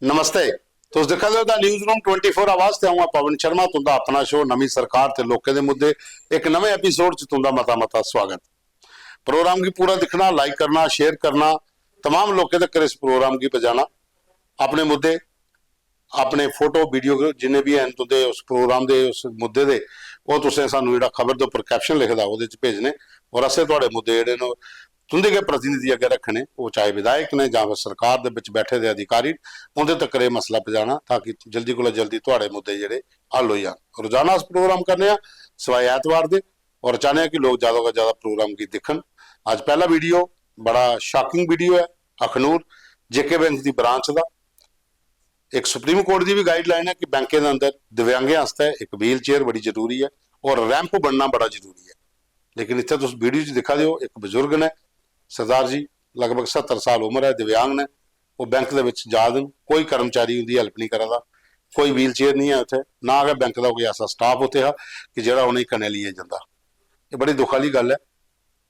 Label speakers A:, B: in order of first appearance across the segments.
A: नमस्ते। तुस दिक्खा दे हो न्यूज़ रूम 24 आवाज ते आऊँ पवन शर्मा तुंदा अपना शो नवी सरकार ते लोकें दे मुद्दे एक नवे एपीसोड च तुंदा मता मता स्वागत। प्रोग्राम की पूरा दिखना, लाइक करना, शेयर करना, तमाम लोकें तक इस प्रोग्राम की पजाना, अपने मुद्दे, अपने फोटो वीडियो जिन्हें भी हैं तुंदे उस प्रोग्राम दे उस मुद्दे दे वो तुसें सानू जेहड़ा खबर दे उपर कैप्शन लिखदा ओहदे च भेजने और असें तुहाडे मुद्दे जेहड़े ने तुंदे के प्रतिनिधि अगर रखने वो चाहे विधायक ने जां सरकार दे विच बैठे दे अधिकारी उंदे तक ये मसला पजाना ताकि जल्दी को जल्दी तुहाडे मुद्दे जेहड़े हल हो जान। रोजाना अस प्रोग्राम करने सवाए ऐतवार दे और चाहने कि लोग ज़्यादा तो ज़्यादा प्रोग्राम की दिखन। अज पहला वीडियो बड़ा शॉकिंग वीडियो है अखनूर जेके बैंक की ब्रांच का। एक सुप्रीम कोर्ट की भी गाइडलाइन है कि बैंकों के अंदर दिव्यांगों वास्ते एक व्हील चेयर बड़ी जरूरी है और रैंप बनना बड़ा जरूरी है। लेकिन इतने तुम वीडियो च दिखा दो एक बजुर्ग ने सरदार जी लगभग 70 साल उम्र है, दिव्यांग ने, वो बैंक के जा दें, कोई कर्मचारी उनकी हेल्प नहीं करा, कोई व्हील चेयर नहीं है उत्थे, ना अगर बैंक का कोई ऐसा स्टाफ उत्थे है कि जो उन्हें कने लिए जाता। ये बड़ी दुख वाली गल है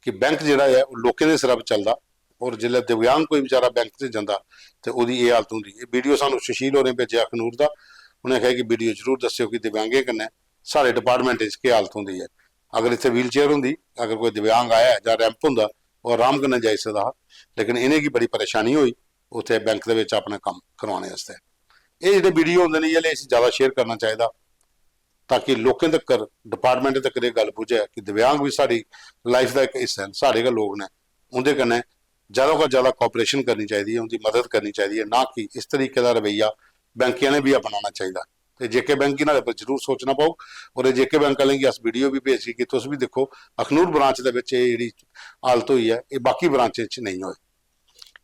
A: कि बैंक जोड़ा है लोगों के सिर पर चलता और जिले दिव्यांग कोई बेचारा बैंक से जाता तो वही ये हालत होंगी। ये वीडियो सानू सुशील होने भेजे अखनूर का, उन्हें कहा कि वीडियो जरूर दस्यो कि दिव्यांगों कन्नै सारे डिपार्टमेंट की हालत होंगी है। अगर इतने व्हील चेयर होंगी, अगर कोई दिव्यांग आया या रैंप होंगे और आराम करने जाई सकता, लेकिन इन्हें की बड़ी परेशानी हुई उत्थे बैंक के अपना काम करवाने वास्ते। ये जो वीडियो होंगे ने ये ज़्यादा शेयर करना चाहिए ताकि लोगों तक डिपार्टमेंट तक ये गल पुजे कि दिव्यांग भी साड़ी लाइफ का एक हिस्सा है, साढ़े के लोग ने, उनके कन्नै ज़्यादा को ज़्यादा कोऑपरेशन करनी चाहिए, उनकी मदद करनी चाहिए, ना कि इस तरीके का रवैया बैंकिया ने भी अपनाना चाहिए। तो जेके बैंक इन्होंने पर जरूर सोचना पाओ और जेके बैंक वाले की अस वीडियो भी भेजी कि तुम भी देखो अखनूर ब्रांच के जी हालत हुई है ये बाकी ब्रांचे नहीं हो।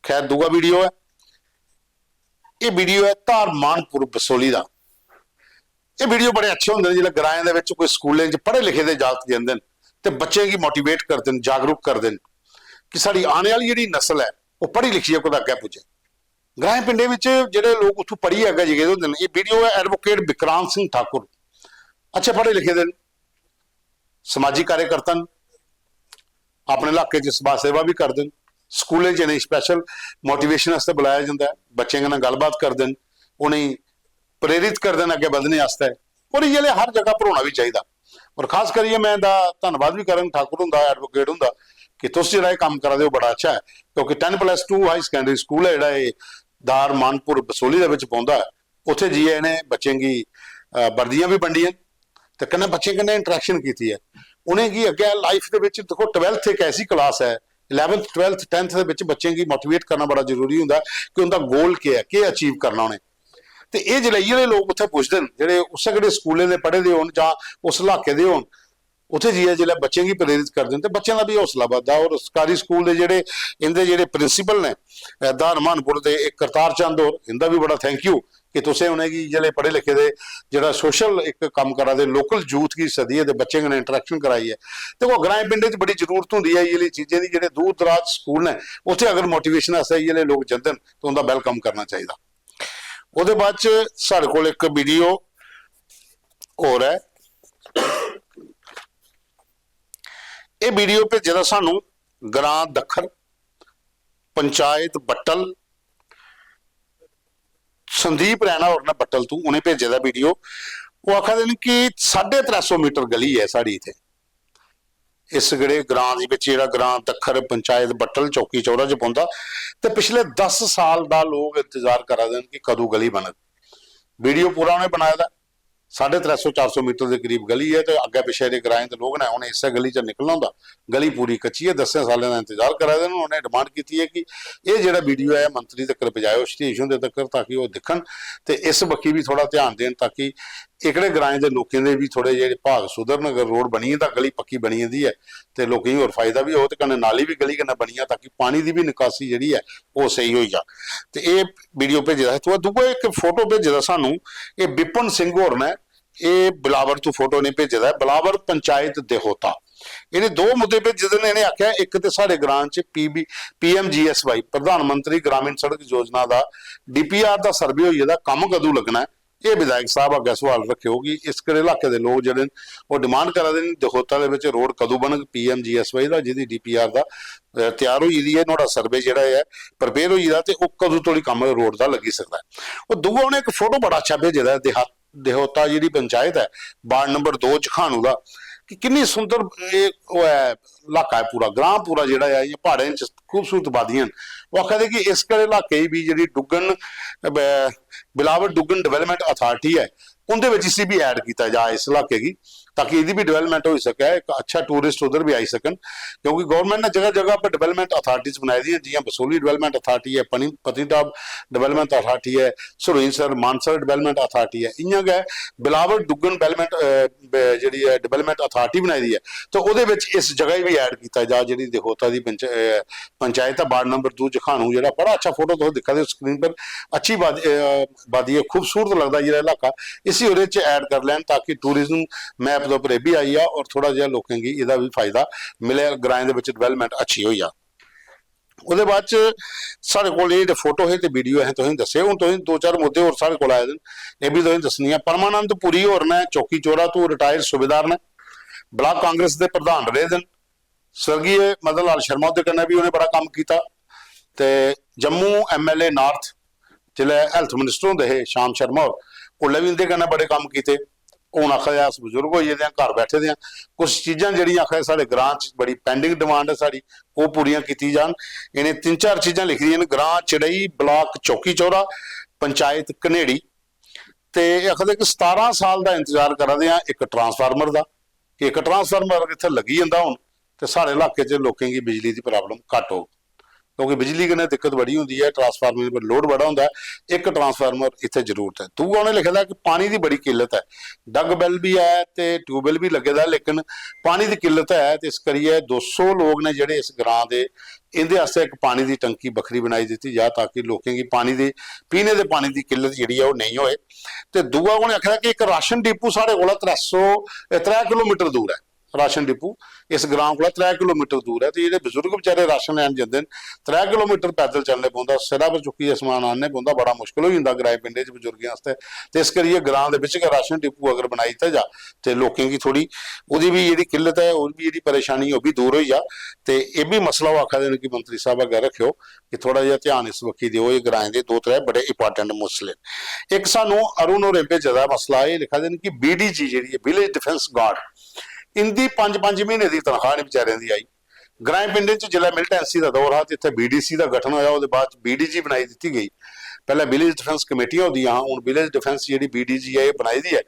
A: खैर दूआ वीडियो है, ये वीडियो है धार मानपुर बसोली का। ये वीडियो बड़े अच्छे होंगे जो ग्राएं कोई स्कूलों पढ़े लिखे के जागत जाते हैं तो बच्चे की मोटिवेट करते हैं, जागरूक करते हैं कि साड़ी आने वाली जी नस्ल है वो पढ़ी लिखी है कुछ अगे पुजे। ग्राएं पिंडे जोड़े लोग उतों पढ़ी अगे जिगे होंगे। ये वीडियो है एडवोकेट विक्रांत सिंह ठाकुर, अच्छे पढ़े लिखे दे समाजिक कार्यकर्ता, अपने इलाके समाज सेवा भी करते हैं, स्कूलों इन्हें स्पैशल मोटिवेशन वास्ते बुलाया जाता है, बच्चे कन्नै गलबात करते हैं, उन्हें प्रेरित करते हैं अगे बढ़ने वास्ते और ये हर जगह भरोना भी चाहिए। और खास करिए मैं धन्यवाद भी करन ठाकुर होंदा एडवोकेट होंदा कि तुम जो काम करा दे बड़ा अच्छा है क्योंकि 10+2 हाई सकैंडरी स्कूल है जोड़ा दार मानपुर बसोली के पौंदा है। उत्थे जी इन्हें बच्चों की वर्दियां भी वंडियां तो कन्नै बच्चे कन्नै इंटरैक्शन की है। उन्हें की अगे लाइफ के देखो 12th एक ऐसी क्लास है, 11th 12th 10th के बच्चे की मोटिवेट करना बड़ा जरूरी होंगे कि उनका गोल क्या है, क्या अचीव करना उन्हें। तो ये जलइये लोग उत्थे पुछते हैं जोड़े उस स्कूलों के पढ़े दे हो उस इलाके के हो उत्थे जी जो बच्चे की प्रेरित करते हैं तो बच्चों का भी हौसला बढ़ता। और सरकारी स्कूल के जोड़े इनके जोड़े प्रिंसीपल ने दार मानपुर के एक करतार चंद और इनका भी बड़ा थैंक यू कि तुसें उन्हें जो पढ़े लिखे दे जो सोशल एक काम करा दे लोकल यूथ की सदी है बच्चे कन्नै इंटरैक्शन कराई है। तो वो ग्राएं पिंडे बड़ी जरूरत होंगी है ये चीज़ें की जो दूर दराज स्कूल ने उत्थे अगर मोटिवेशन वास्ते ये लोग जाते हैं तो उनका वेलकम करना चाहिए। ਉਹਦੇ ਬਾਅਦ ਚ ਸਾਡੇ ਕੋਲ ਇੱਕ ਵੀਡੀਓ ਹੋਰ ਹੈ। ਇਹ ਵੀਡੀਓ ਭੇਜਿਆ ਦਾ ਸਾਨੂੰ ਗ੍ਰਾਂ ਦੱਖਰ ਪੰਚਾਇਤ ਬੱਟਲ संदीप रैना और ने बट्टल तू उन्हें भेजे दा वीडियो। वो आखते हैं कि 350 मीटर गली है साड़ी इतने इस गड़े ग्रां जो ग्रां दखर पंचायत बट्टल चौकी चौरा च पौंदा तो पिछले 10 साल का लोग इंतजार करा देन कि कदों गली बनत। वीडियो पूरा उन्हें बनाया था 350-400 मीटर के करीब गली है तो अगे पिछे के ग्राएं के लोग ने उन्हें इस गली च निकलना होंगे। गली पूरी कच्ची है, 10 सालों का इंतजार करा देन। उन्हें डिमांड की है कि यह जो वीडियो है मंत्री तक पजाओ स्टेशन के तक ताकि वो दिखन तो इस बक्खी भी थोड़ा ध्यान देन ताकि एकड़े ग्राएं के लोगों के भी थोड़े जे भाग सुधरन। अगर रोड बनी है तो गली पक्की बनी है तो लोगों होर फायदा भी हो तो कन्नै नाली भी गली कन्नै बनी है ताकि पानी की भी निकासी जी है वो सही हो जा। तो ये वीडियो भेजे तो दूआ एक फोटो भेजे सानू ये विपिन सिंह होर ने ये बिलावर तो फोटो ने भेजे बिलावर पंचायत देहोता। इन्हें 2 मुद्दे भेजे ने। इन्हें आख्या एक तो साढ़े ग्रां च PMGSY प्रधानमंत्री ग्रामीण सड़क योजना का DPR का सर्वे होइए दा कम कदों लगना है ਇਹ ਵਿਧਾਇਕ ਸਾਹਿਬ ਅੱਗੇ ਸਵਾਲ ਰੱਖਿਓ ਕਿ ਇਸ ਕਿਹੜੇ ਇਲਾਕੇ ਦੇ ਲੋਕ ਜਿਹੜੇ ਉਹ ਡਿਮਾਂਡ ਕਰ ਰਹੇ ਨੇ ਦਖੋਤਾ ਦੇ ਵਿੱਚ ਰੋਡ ਕਦੋਂ ਬਣਨ PMGSY ਦਾ ਜਿਹਦੀ DPR ਦਾ ਤਿਆਰ ਹੋਈ ਦੀ ਹੈ ਨੋੜਾ ਸਰਵੇ ਜਿਹੜਾ ਹੈ ਪ੍ਰਪੇਅਰ ਹੋਈ ਦਾ ਤੇ ਉਹ ਕਦੋਂ ਤੋਂ ਕੰਮ ਰੋਡ ਦਾ ਲੱਗੀ ਸਕਦਾ ਉਹ ਦੂਆ ਉਹਨੇ ਇੱਕ ਫੋਟੋ ਬੜਾ ਅੱਛਾ ਭੇਜਿਆ ਦਿਹੋਤਾ ਜਿਹੜੀ ਪੰਚਾਇਤ ਹੈ ਵਾਰਡ ਨੰਬਰ 2 ਚਖਾਣੂ ਦਾ ਕਿ ਕਿੰਨੀ ਸੁੰਦਰ ਇਹ ਉਹ ਹੈ ਇਲਾਕਾ ਹੈ ਪੂਰਾ ਗ੍ਰਾਮ ਪੂਰਾ ਜਿਹੜਾ ਹੈ ਇਹ ਪਹਾੜਾਂ 'ਚ ਖੂਬਸੂਰਤ ਵਾਦੀਆਂ ਉਹ ਆਖਦੇ ਕਿ ਇਸ ਕਿਹੜੇ ਇਲਾਕੇ ਵੀ ਜਿਹੜੀ ਡੁੱਗਣ ਬਿਲਾਵਰ ਡੁੱਗਣ ਡਿਵੈਲਪਮੈਂਟ ਅਥਾਰਟੀ ਹੈ ਉਹਦੇ ਵਿੱਚ ਇਸੇ ਵੀ ਐਡ ਕੀਤਾ ਜਾ ਇਸ ਇਲਾਕੇ ਦੀ ਤਾਂ ਕਿ ਇਹਦੀ ਵੀ ਡਿਵੈਲਪਮੈਂਟ ਹੋ ਸਕੇ ਇੱਕ ਅੱਛਾ ਟੂਰਿਸਟ ਉਧਰ ਵੀ ਆਈ ਸਕਣ ਕਿਉਂਕਿ ਗਵਰनमेंट ने जगह जगह पर डेवलपमेंट अथॉरिटीज बनाई दी जियां बसोली डेवलपमेंट अथॉरिटी है पत्नीटॉप डेवलपमेंट अथॉरिटी है सुरईसर मानसर डेवलपमेंट अथॉरिटी है इयां गै बिलावर डुगन डेवलपमेंट जी डेवलपमेंट अथॉरिटी बनाई दी है तो वो इस जगह भी ऐड किया जा जी दिखोता की पंचायत है वार्ड नंबर 2 जखानू जो बड़ा अच्छा फोटो तुम दिखा दे स्क्रीन पर अच्छी वादी है खूबसूरत लगता जो इलाका इसी वो ऐड कर लैन ताकि टूरिज्म मैप के उपर भी आई है और थोड़ा जहा लोगों की इसका भी फायदा मिले ग्राएं दे विच डेवलपमेंट अच्छी हुई आ ਉਹਦੇ ਬਾਅਦ ਚ ਸਾਡੇ ਕੋਲ ਇਹ ਫੋਟੋ ਹੈ ਤੇ ਵੀਡੀਓ ਹੈ ਤੁਸੀਂ ਦੱਸੇ ਹੁਣ ਤੁਸੀਂ ਦੋ ਚਾਰ ਮੁੱਦੇ ਹੋਰ ਸਾਡੇ ਕੋਲ ਆਏ ਨੇ ਇਹ ਵੀ ਤੁਸੀਂ ਦੱਸਣੀਆਂ ਪਰਮਾਨੰਦ ਪੁਰੀ ਹੋਰ ਨੇ ਚੌਕੀ ਚੋਰਾ ਤੋਂ ਰਿਟਾਇਰ ਸੂਬੇਦਾਰ ਨੇ ਬਲਾਕ ਕਾਂਗਰਸ ਦੇ ਪ੍ਰਧਾਨ ਰਹੇ ਨੇ ਸਵਰਗੀ ਮਦਨ ਲਾਲ ਸ਼ਰਮਾ ਦੇ ਕन्नै ਵੀ ਉਹਨੇ ਬੜਾ ਕੰਮ ਕੀਤਾ ਤੇ ਜੰਮੂ MLA ਨਾਰਥ ਜ਼ਿਲ੍ਹਾ ਹੈਲਥ ਮਿਨਿਸਟਰ ਹੁੰਦੇ ਹੈ ਸ਼ਾਮ ਸ਼ਰਮਾ ਉਹਲੇ ਵੀ ਉਹਦੇ ਕन्नै ਬੜੇ ਕੰਮ ਕੀਤੇ ਹੁਣ ਆਖਿਆ ਬਜ਼ੁਰਗ ਹੋਈ ਜਾਂਦੇ ਘਰ ਬੈਠੇ ਦੇ ਕੁਝ ਚੀਜ਼ਾਂ ਜਿਹੜੀਆਂ ਆਖਿਆ ਸਾਡੇ ਗ੍ਰਾਂ 'ਚ ਬੜੀ ਪੈਂਡਿੰਗ ਡਿਮਾਂਡ ਹੈ ਸਾਡੀ ਉਹ ਪੂਰੀਆਂ ਕੀਤੀ ਜਾਣ ਇਹਨੇ 3-4 ਚੀਜ਼ਾਂ ਲਿਖ ਦੀਆਂ ਨੇ ਗ੍ਰਾਂ ਚੜਈ ਬਲਾਕ ਚੌਕੀ ਚੌਰਾ ਪੰਚਾਇਤ ਕਨੇੜੀ ਤੇ ਆਖਦੇ ਕਿ 17 ਸਾਲ ਦਾ ਇੰਤਜ਼ਾਰ ਕਰਦੇ ਆ ਇੱਕ ਟਰਾਂਸਫਾਰਮਰ ਦਾ ਕਿ ਇੱਕ ਟਰਾਂਸਫਾਰਮਰ ਇੱਥੇ ਲੱਗੀ ਜਾਂਦਾ ਹੁਣ ਤੇ ਸਾਡੇ ਇਲਾਕੇ 'ਚ ਲੋਕਾਂ ਦੀ ਬਿਜਲੀ ਦੀ ਪ੍ਰੋਬਲਮ ਘੱਟ ਹੋ क्योंकि बिजली के दिक्कत बड़ी होंगी है ट्रांसफार्मर पर लोड बड़ा होंगे एक ट्रांसफार्मर इतने जरूरत है दूआ उन्हें लिखा कि पानी की बड़ी किल्लत है डग बैल भी है तो ट्यूबवैल भी लगे दा लेकिन पानी की किल्लत है तो इस करिए 200 लोग ने जोड़े इस ग्रां के इहदे वास्ते एक पानी की टंकी बखरी बनाई दी जा ताकि लोगों की पानी की पीने के पानी की किल्लत जी है नहीं होए तो दूआ उन्हें आखिया कि एक राशन डिपू साढ़े को 3 किलोमीटर दूर है राशन डिपू इस ग्रां को 3 किलोमीटर दूर है तो ये बजुर्ग बेचारे राशन लैन जाते हैं 3 किलोमीटर पैदल चलने पौंदा सिरा पर चुकी समान आने पौंदा बड़ा मुश्किल हो जाता ग्राए पिंडे बजुर्गों वास्ते तो इस करिए ग्रां के राशन डिपू अगर बनाई दिता जा तो लोगों की थोड़ी वो भी जी किल्लत है वो भी जी परेशानी वो भी दूर हो जा तो यह भी मसला वो आखा देने कि मंत्री साहब अगर रखियो कि थोड़ा जिहा ध्यान इस वक्की दिओ ये ग्राएं के 2-3 बड़े इंपॉर्टेंट मसले एक सानू अरुण और भेजा मसला ये लिखा देन कि BDG जी विलेज डिफेंस गार्ड इनकी 5-5 महीने की तनख्वाह नहीं बेचारियों की आई ग्राएं पिंडे जिला मिलिटेंसी का दौर है तो इतने BDC का गठन होया उसके बाद BDG बनाई दी गई पहले विलेज डिफेंस कमेटियां होंदियां हुण विलेज डिफेंस जी BDG है बनाई दी है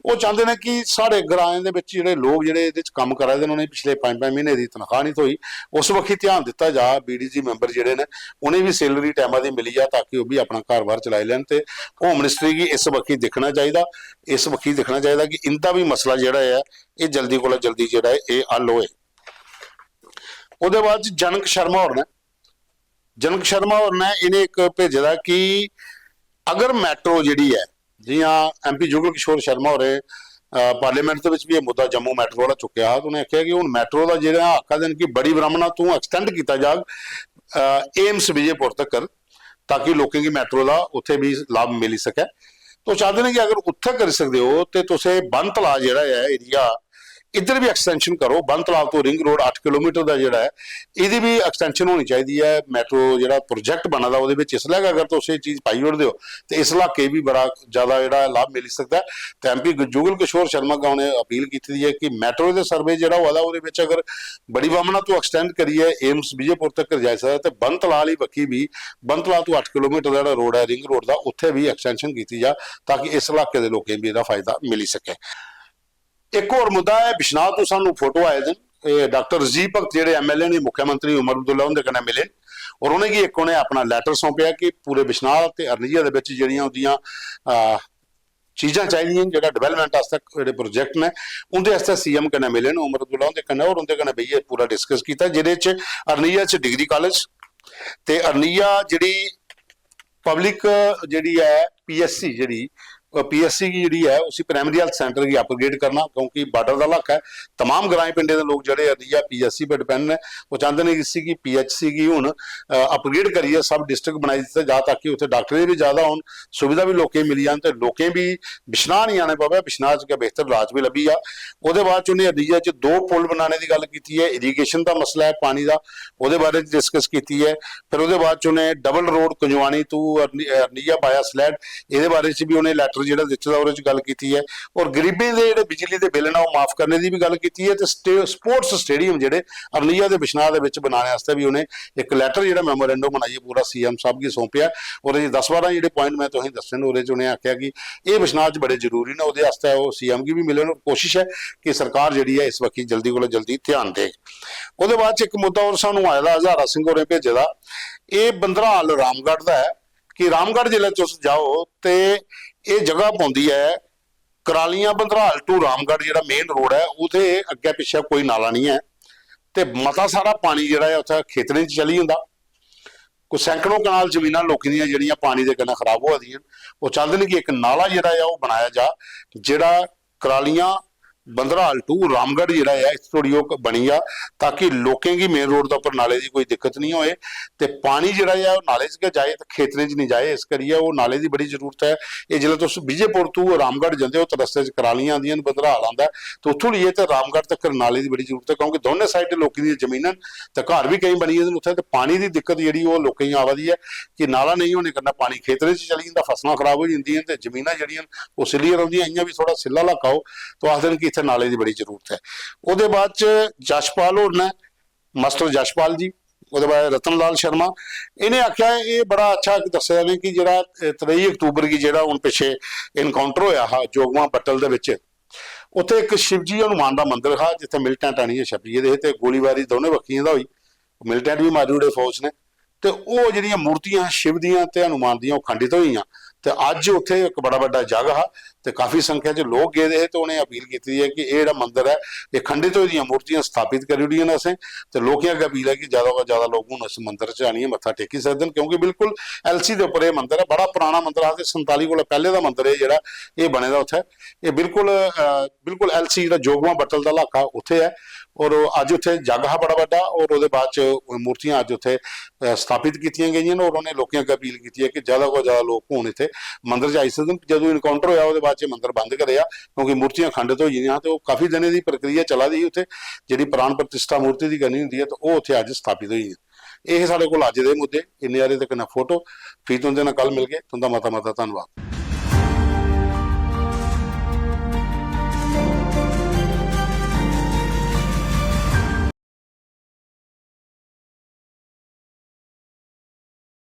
A: वो चाहते हैं कि साढ़े ग्राएं दे विच जिहड़े लोग जिहड़े इहदे च काम करा दे उन्होंने पिछले 5-5 महीने की तनख्वाह नहीं थोई उस वक्त ध्यान दिता जा BDG मैंबर जिहड़े ने उन्हें भी सैलरी टाइम की मिली है ताकि वह भी अपना घर-बार चलाई लैन ते होम मिनिस्ट्री की इस वक्त देखना चाहिए इस वक्त देखना चाहिए कि इनका भी मसला जिहड़ा है ये जल्दी को जल्दी जिहड़ा है ये हल होए ਉਹਦੇ बाद जनक शर्मा और ने इन्हें एक भेजा कि अगर मैट्रो जी है जियां MP जुगल किशोर शर्मा हो पार्लीमेंट भी ये मुद्दा जम्मू मैट्रो वाला चुकया तो उन्हें आख्या कि हुण मैट्रो का जो आखा देन कि बड़ी ब्राह्मणा तू एक्सटेंड किया जाग एम्स विजयपुर तक ताकि लोगों की मैट्रो का उत्थे भी लाभ मिल सके तो चाहते हैं कि अगर उत्थे कर सकते हो तो तुसे बन तला जिहड़ा है एरिया इधर भी एक्सटेंशन करो बन तलाब तो रिंग रोड 8 किलोमीटर का जोड़ा है यदी भी एक्सटेंशन होनी चाहिए है मैट्रो जो प्रोजेक्ट बना था वो इसलिए अगर तो ये चीज़ पाई उड़ते हो तो इस इलाके भी बड़ा ज़्यादा जो लाभ मिल सकता है तो MP जुगल किशोर शर्मा का उन्हें अपील की है कि मैट्रो के सर्वे जो अगर बड़ी बामना तो एक्सटेंड करिए एम्स विजयपुर तक जाए सकता तो बन तलाब वाली बखी भी बन तलाब तो 8 किलोमीटर का रोड है रिंग रोड का उत्थे भी एक्सटेंशन की जा ताकि इस इलाके के लोगों भी इसका फायदा मिल सके एक और मुद्दा है बिश्नाह तो सानू फोटो आए दिन डॉक्टर रजीब भगत जो MLA ने मुख्यमंत्री उमर अब्दुल्ला उनके कन्नै मिले और उन्हें की एक उन्हें अपना लैटर सौंपया कि पूरे बिश्नाह ते अरनिया दे विच जिहड़ियां उहदियां चीज़ां चाहिए जो डिवेलपमेंट वास्ते जो प्रोजेक्ट ने उनके वास्ते CM कन्नै मिले उमर अब्दुल्ला उनके कन्नै और उनके कन्नै बेहिए पूरा डिस्कस किया जिहदे च अरनिया च डिग्री कॉलेज ते अरनिया जिहड़ी पब्लिक जिहड़ी है PSC जिहड़ी पीएससी की जी है उसी प्राइमरी हेल्थ सेंटर की अपग्रेड करना, क्योंकि बॉर्डर का इलाका है। तमाम ग्राएं पिंडे के लोग जोड़े अरनिया पीएससी पर डिपेंड है, वो चाहते हैं इसी की पीएचसी की हूँ अपग्रेड करिए, सब डिस्ट्रिक्ट बनाई दिते जा ताकि उत्थे डॉक्टर भी ज़्यादा हो, सुविधा भी लोकें मिली जान, तो लोकें भी बिछना नहीं आने पवे, बिछना च बेहतर इलाज भी लभी आ। ਉਹਦੇ ਬਾਅਦ ਚ ਉਹਨੇ ਅਰਨੀਆ ਚ 2 ਪੁਲ ਬਣਾਉਣੇ ਦੀ ਗੱਲ ਕੀਤੀ ਹੈ, ਇਰੀਗੇਸ਼ਨ ਦਾ ਮਸਲਾ ਹੈ ਪਾਣੀ ਦਾ, ਉਹਦੇ ਬਾਰੇ ਡਿਸਕਸ ਕੀਤੀ ਹੈ। ਫਿਰ ਉਹਦੇ ਬਾਅਦ ਚ ਉਹਨੇ ਡਬਲ ਰੋਡ ਕੰਜਵਾਣੀ ਤੋਂ ਅਰਨੀਆ ਬਾਇਆ ਸਲੈਡ, ਇਹਦੇ ਬਾਰੇ ਚ ਵੀ ਉਹਨੇ ਲੈਟਰ ਜਿਹੜਾ ਦਿੱਤਾ ਉਹਦੇ ਚ ਗੱਲ ਕੀਤੀ ਹੈ। ਔਰ ਗਰੀਬੀ ਦੇ ਜਿਹੜੇ ਬਿਜਲੀ ਦੇ ਬਿੱਲ ਨਾ ਉਹ ਮਾਫ ਕਰਨੇ ਦੀ ਵੀ ਗੱਲ ਕੀਤੀ ਹੈ, ਤੇ ਸਪੋਰਟਸ ਸਟੇਡੀਅਮ ਜਿਹੜੇ ਅਰਨੀਆ ਦੇ ਬਿਸ਼ਨਾਹ ਦੇ ਵਿੱਚ ਬਣਾਉਣ ਵਾਸਤੇ ਵੀ ਉਹਨੇ ਇੱਕ ਲੈਟਰ ਜਿਹੜਾ ਮੈਮੋਰੈਂਡਮ ਬਣਾਈਏ ਪੂਰਾ ਸੀਐਮ ਸਾਹਿਬ ਕੀ ਸੌਂਪਿਆ। ਉਹਦੇ 10-12 ਜਿਹੜੇ ਪੁਆਇੰਟ ਮੈਂ ਤੁਸੀਂ ਦੱਸਣ ਉਹਦੇ ਚ ਉਹਨੇ ਆਖਿਆ ਕਿ ਇਹ ਬਿਸ਼ਨਾਹ ਚ ਬੜੇ ਜ਼ਰੂਰੀ ਨੇ, ਉਹਦੇ ਵਾਸਤੇ ਉਹ ਸੀਐਮ ਕੀ ਵੀ ਮਿਲਣ ਕੋਸ਼ਿਸ਼ ਹੈ कि सरकार जी है इस वक्त जल्दी को जल्दी ध्यान दे। उसके बाद एक मुद्दा और सानू आया हजारा सिंह होरें भेजे दा, ये बंदराल रामगढ़ का है कि रामगढ़ जिले तुस जाओ तो ये जगह पौंदी है करालियां बंदराल टू रामगढ़ जिहड़ा मेन रोड है, उसे अगे पिछे कोई नाला नहीं है, तो मता सारा पानी जिहड़ा है उत्थे खेतरें च चली जांदा। कोई सैकड़ों कनाल जमीनां लोकां दीयां जिहड़ियां पानी दे कन्नै खराब हो दियां, वो चाहते हैं कि एक नाला जिहड़ा है वो बनाया जा, जिहड़ा करालियां बंदराल टू रामगढ़ जिहड़ा है इस थोड़ी बनी आ, ताकि लोकें की मेन रोड के उपर नाले की कोई दिक्कत नहीं होए, ते पानी जिहड़ा है नाले च जाए तो खेतरें च नहीं जाए, इस करिए वो नाले की बड़ी जरूरत है। ये जिसले तुस विजयपुर टू रामगढ़ जाते हो तो रस्ते च करालियां आंदियां बंदराल आंदा, तो उत्थों लिए तो रामगढ़ तक नाले की बड़ी जरूरत है, क्योंकि दोनों साइड लोगों दी जमीनां ते घर भी कई बनी उत्थे, ते पानी की दिक्कत जिहड़ी वो लोकें आवादी है कि नाला नहीं होने करना पानी खेतरें च चली जांदा, फसलां खराब हो जांदियां ते जमीनां जिहड़ियां वो सिल्लियां रहिंदियां, इयां भी थोड़ा सिल्ला इलाका हो तो आखदे कि इत्थे नाले की बड़ी जरूरत है। ਉਹਦੇ ਬਾਅਦ ਚ ਜਸ਼ਪਾਲ ਹੋਣਾ ਮਾਸਟਰ ਜਸ਼ਪਾਲ ਜੀ, ਉਹਦੇ ਬਾਅਦ ਰਤਨ ਲਾਲ ਸ਼ਰਮਾ, ਇਹਨੇ ਆਖਿਆ ਇਹ ਬੜਾ ਅੱਛਾ ਦੱਸਿਆ ਨੇ ਕਿ ਜਿਹੜਾ 23 ਅਕਤੂਬਰ ਕੀ ਜਿਹੜਾ ਹੁਣ ਪਿੱਛੇ ਇਨਕਾਊਂਟਰ ਹੋਇਆ ਹਾ ਜੋਗਵਾ ਬੱਟਲ ਦੇ ਵਿੱਚ, ਉੱਥੇ ਇੱਕ ਸ਼ਿਵਜੀ ਹਨੂਮਾਨ ਦਾ ਮੰਦਿਰ ਹਾ ਜਿੱਥੇ ਮਿਲਟੈਂਟ ਆਣੀ ਹੈ ਛਪੀਏ ਦੇ, ਤੇ ਗੋਲੀਬਾਰੀ ਦੋਨੇ ਵੱਖੀਆਂ ਦਾ ਹੋਈ, ਮਿਲਟੈਂਟ ਵੀ ਮਾਰੀ ਉੜੇ ਫੌਜ ਨੇ, ਤੇ ਉਹ ਜਿਹੜੀਆਂ ਮੂਰਤੀਆਂ ਸ਼ਿਵ ਦੀਆਂ ਤੇ ਹਨੂਮਾਨ ਦੀਆਂ ਉਹ ਖੰਡਿਤ ਹੋਈਆਂ, ਤੇ ਅੱਜ ਉੱਥੇ ਇੱਕ ਬੜਾ ਵੱਡਾ ਜਗ ਹਾ ਤੇ ਕਾਫੀ ਸੰਖਿਆ ਚ ਲੋਕ ਗਏ ਦੇ, ਤੇ ਉਹਨੇ ਅਪੀਲ ਕੀਤੀ ਹੈ ਕਿ ਇਹ ਜਿਹੜਾ ਮੰਦਿਰ ਹੈ ਇਹ ਖੰਡਿਤ ਹੋਈਆਂ ਮੂਰਤੀਆਂ ਸਥਾਪਿਤ ਕਰੀ ਉੜੀਆਂ ਨੇ ਅਸੀਂ, ਤੇ ਲੋਕਾਂ ਅੱਗੇ ਅਪੀਲ ਹੈ ਕਿ ਜ਼ਿਆਦਾ ਤੋਂ ਜ਼ਿਆਦਾ ਲੋਕ ਹੁਣ ਇਸ ਮੰਦਿਰ ਚ ਆਣੀਏ ਮੱਥਾ ਟੇਕੀ ਸਕਦੇ ਹਨ, ਕਿਉਂਕਿ ਬਿਲਕੁਲ ਐਲਸੀ ਦੇ ਉੱਪਰ ਇਹ ਮੰਦਿਰ ਹੈ, ਬੜਾ ਪੁਰਾਣਾ ਮੰਦਿਰ ਆ, 47 ਕੋਲ ਪਹਿਲੇ ਦਾ ਮੰਦਿਰ ਹੈ ਜਿਹੜਾ ਇਹ ਬਣੇ ਦਾ ਉੱਥੇ, ਇਹ ਬਿਲकुल ਐਲਸੀ ਜਿਹੜਾ ਜੋਗਵਾ ਬੱਟਲ ਦਾ ਇਲਾਕਾ ਉੱਥੇ ਹੈ, ਔਰ ਅੱਜ ਉੱਥੇ ਜਗ ਹਾ ਬੜਾ ਵੱਡਾ, ਔਰ ਉਹਦੇ ਬਾਅਦ ਚ ਮੂਰਤੀਆਂ ਅੱਜ ਉੱਥੇ ਸਥਾਪਿਤ ਕੀਤੀਆਂ ਗਈਆਂ ਨੇ, ਔਰ ਉਹਨੇ ਲੋਕਾਂ ਅੱਗੇ ਅਪੀਲ ਕੀਤੀ ਹੈ ਕਿ ਜ਼ਿਆਦਾ ਤੋਂ ਜ਼ਿਆਦਾ ਲੋਕ ਹੁਣ ਇੱਥੇ ਮੰਦਿਰ ਚ ਆਈ ਸਕਣ। ਜਦੋਂ ਇਨਕਾਊਂਟਰ ਹੋਇਆ ਉਹਦੇ ਬਾਅਦ ਚ ਮੰਦਿਰ ਬੰਦ ਕਰਿਆ, ਕਿਉਂਕਿ ਮੂਰਤੀਆਂ ਖੰਡਿਤ ਹੋ ਗਈਆਂ, ਤੇ ਉਹ ਕਾਫੀ ਦਿਨੇ ਦੀ ਪ੍ਰਕਿਰਿਆ ਚਲਾ ਦੀ ਉੱਥੇ, ਜਿਹੜੀ ਪ੍ਰਾਣ ਪ੍ਰਤਿਸ਼ਠਾ ਮੂਰਤੀ ਦੀ ਕਰਨੀ ਹੁੰਦੀ ਹੈ, ਤੇ ਉਹ ਉੱਥੇ ਅੱਜ ਸਥਾਪਿਤ ਹੋਈ ਹੈ। ਇਹ ਸਾਡੇ ਕੋਲ ਅੱਜ ਦੇ ਮੁੱਦੇ ਇੰਨੇ, ਯਾਰੇ ਤੱਕ ਨਾ ਫੋਟੋ ਫੀਤ ਹੁੰਦੇ ਨਾ ਕੱਲ ਮਿਲ ਗਏ, ਤੁਹਾਡਾ ਮਤਾ ਧੰਨਵਾਦ।